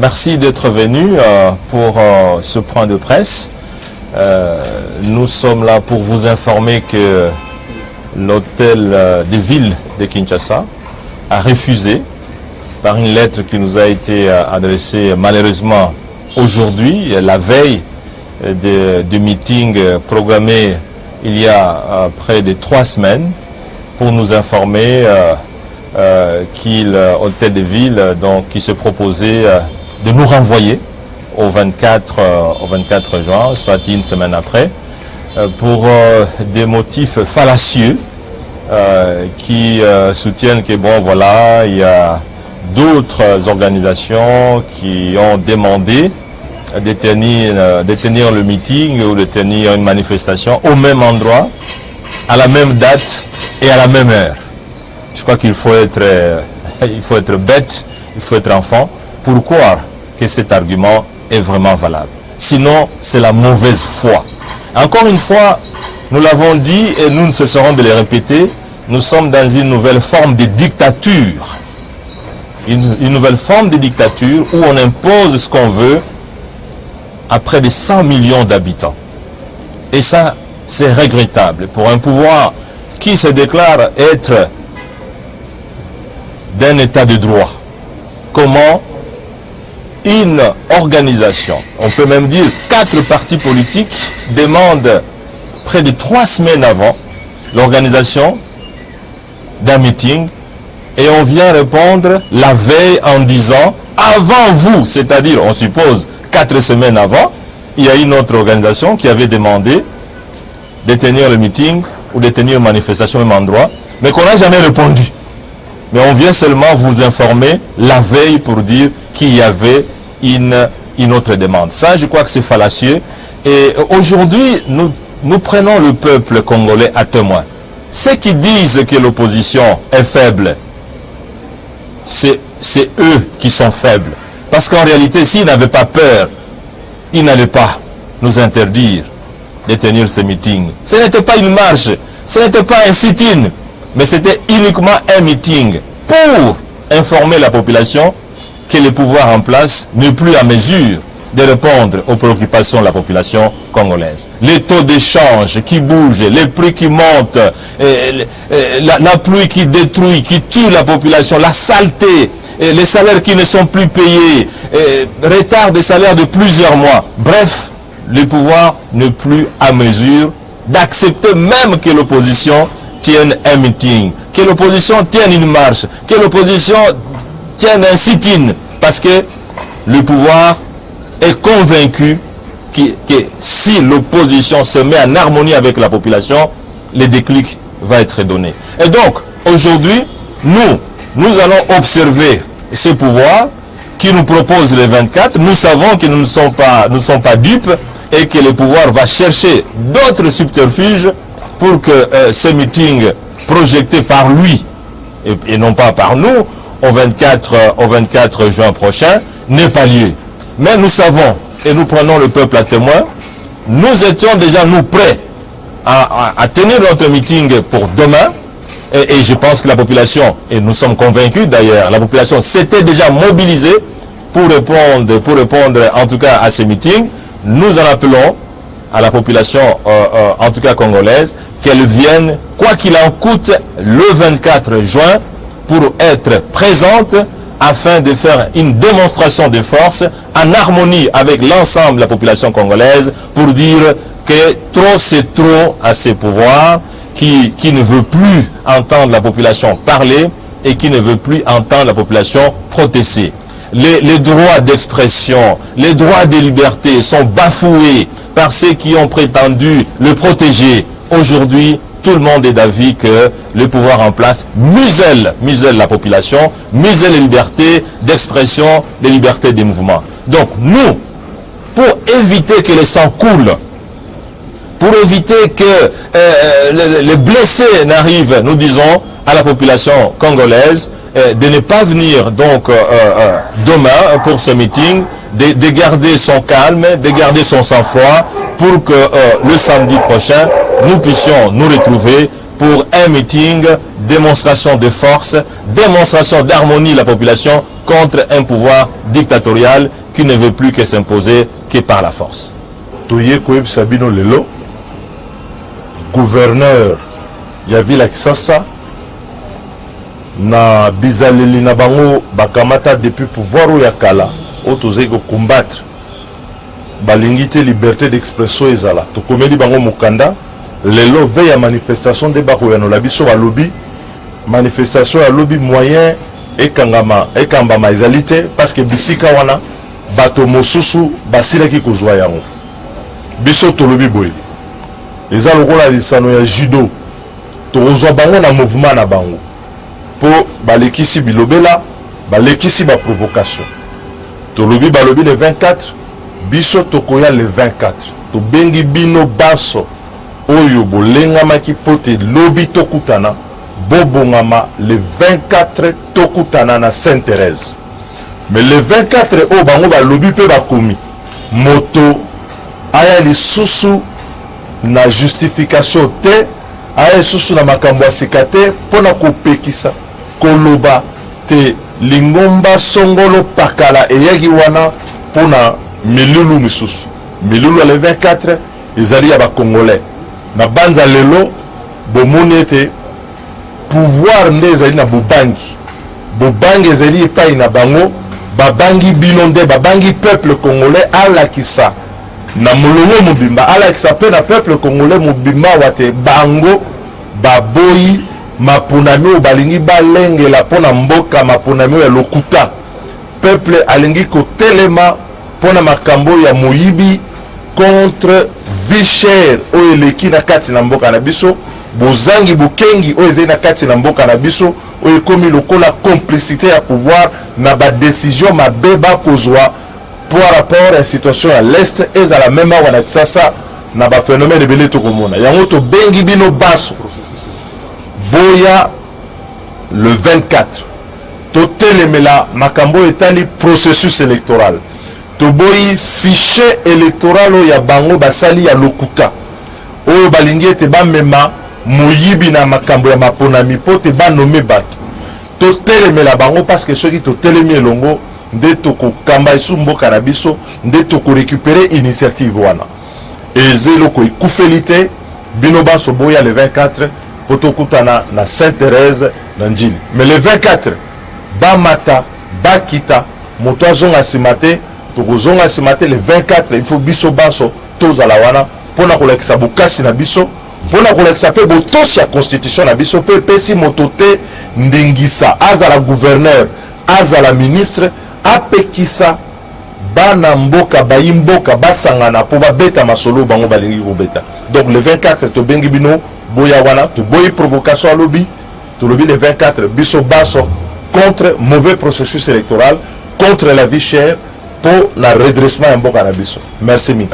Merci d'être venu pour ce point de presse. Nous sommes là pour vous informer que l'hôtel de ville de Kinshasa a refusé, par une lettre qui nous a été adressée malheureusement aujourd'hui, la veille du meeting programmé il y a près de 3 semaines, pour nous informer qu'il hôtel de ville donc qui se proposait de nous renvoyer au 24 juin, soit une semaine après, pour des motifs fallacieux qui soutiennent que bon voilà, il y a d'autres organisations qui ont demandé de tenir le meeting ou de tenir une manifestation au même endroit, à la même date et à la même heure. Je crois qu'il faut être bête, il faut être enfant pour croire que cet argument est vraiment valable. Sinon, c'est la mauvaise foi. Encore une fois, nous l'avons dit et nous ne cesserons de le répéter, nous sommes dans une nouvelle forme de dictature. Une nouvelle forme de dictature où on impose ce qu'on veut à près de 100 millions d'habitants. Et ça, c'est regrettable pour un pouvoir qui se déclare être d'un état de droit. Comment une organisation, on peut même dire 4 partis politiques, demandent près de 3 semaines avant l'organisation d'un meeting et on vient répondre la veille en disant avant vous, c'est-à-dire on suppose 4 semaines avant, il y a une autre organisation qui avait demandé de tenir le meeting ou de tenir une manifestation au même endroit, mais qu'on n'a jamais répondu. Mais on vient seulement vous informer la veille pour dire qu'il y avait une autre demande. Ça, je crois que c'est fallacieux. Et aujourd'hui, nous prenons le peuple congolais à témoin. Ceux qui disent que l'opposition est faible, c'est eux qui sont faibles. Parce qu'en réalité, s'ils n'avaient pas peur, ils n'allaient pas nous interdire de tenir ce meeting. Ce n'était pas une marche, ce n'était pas un sit-in, mais c'était uniquement un meeting pour informer la population que le pouvoir en place n'est plus à mesure de répondre aux préoccupations de la population congolaise. Les taux d'échange qui bougent, les prix qui montent, la pluie qui détruit, qui tue la population, la saleté, les salaires qui ne sont plus payés, retard des salaires de plusieurs mois. Bref, le pouvoir n'est plus à mesure d'accepter même que l'opposition tienne un meeting, que l'opposition tienne une marche, que l'opposition tienne un sit-in, parce que le pouvoir est convaincu que si l'opposition se met en harmonie avec la population, le déclic va être donné. Et donc, aujourd'hui, nous allons observer ce pouvoir qui nous propose le 24. Nous savons que nous ne sommes pas dupes et que le pouvoir va chercher d'autres subterfuges pour que ce meeting projeté par lui et non pas par nous au 24 juin prochain n'ait pas lieu. Mais nous savons et nous prenons le peuple à témoin, nous étions déjà prêts à tenir notre meeting pour demain. Et je pense que la population, et nous sommes convaincus d'ailleurs, la population s'était déjà mobilisée pour répondre en tout cas à ces meetings. Nous en appelons à la population, en tout cas congolaise, qu'elle vienne, quoi qu'il en coûte, le 24 juin pour être présente afin de faire une démonstration de force en harmonie avec l'ensemble de la population congolaise pour dire que trop c'est trop à ces pouvoirs qui ne veut plus entendre la population parler et qui ne veut plus entendre la population protester. Les droits d'expression, les droits de liberté sont bafoués par ceux qui ont prétendu le protéger. Aujourd'hui, tout le monde est d'avis que le pouvoir en place muselle la population, muselle les libertés d'expression, les libertés de mouvement. Donc nous, pour éviter que le sang coule, pour éviter que les blessés n'arrivent, nous disons à la population congolaise de ne pas venir donc demain pour ce meeting, de garder son calme, de garder son sang-froid pour que le samedi prochain, nous puissions nous retrouver pour un meeting, démonstration de force, démonstration d'harmonie de la population contre un pouvoir dictatorial qui ne veut plus que s'imposer que par la force. Toye Koeb Sabino Lelo, gouverneur ya Ville Kisasa, na bizaleli na bango bakamata depuis pouvoir ou yakala, otoze ko combattre balingite liberté d'expression ezala. Tokomeli bango mukanda, lelo veille à manifestation de bakoyano la biso ba lobby, manifestation à lobby moyen ekambama ezalité parce que bisika wana bato mosusu basilaki kozwa yango. Biso tolobi boy eza lokola lisano ya judo tozwa bango na mouvement na bango po balekisi bilobela balekisi ba provocation tolobi balobi le 24 biso tokoya le 24 tobengi bino baso oyo bolengamaki pote lobi tokutana bobongama le 24 tokutana na Sainte-Thérèse. Mais le 24 o bango balobi pe bakomi moto aya lisusu na justification te aya lisusu na makambo ya sika te mpona kopekisa koloba te lingomba songolo pakala eyaki wana mpona milulu misusu. Milulu ya le 24 ezali ya bakongolais na banza lelo bomoni ete pouvoir nde ezali na bobangi bobangi ezali epai na bango babangi bino nde babangi peuple congolais alakisa na molongo mobimba alakisa pe na peuple congolais mobimba wate bango baboyi mapunami oyo balingi balengela mpona mboka mapunami oyo ya lokuta peuple alingi kotelema mpona makambo ya moyibi contre vie chère oyo eleki na kati na mboka na biso bozangi bukengi oyo ezali na kati na mboka na biso oyo ekomi lokola complicité ya pouvoir na badécision mabe bakozwa par rapport à la situation à l'est ezala même awa na Kisasa na baphénomène ebele tokomona yango tobengi bino baso boya le 24 totelemela makambo etali processus électoral toboyi fichier électoral oyo ya bango basali ya lokuta oyo balingi ete bamema moyibi na makambo ya maponami po te banome bato totelemela bango parce que soki totelemi elongo nde tokokamba esu mboka na biso nde tokorécupere initiative wana eza eloko ekufeli te bino baso boya le 24 po tokutana na Sainte-Thérèse na njili. Mais le 24 bamata bakita moto azonga nsima te tokozonga nsima te le 24 il faut biso baso tozala wana mpona kolakisa bokasi na biso mpona kolakisa mpe botosi ya constitution na biso mpe epesi moto te ndengisa azala gouverneur azala ministre apekisa bana mboka bayi mboka basangana mpo babeta masolo bango balingi kobeta. Donc le 24 tobengi bino boya wana toboyi provocation alobi tolobi le 24 biso baso contre mauvais processus électoral contre la vie chère pour le redressement ya mboka na biso. Merci mingi.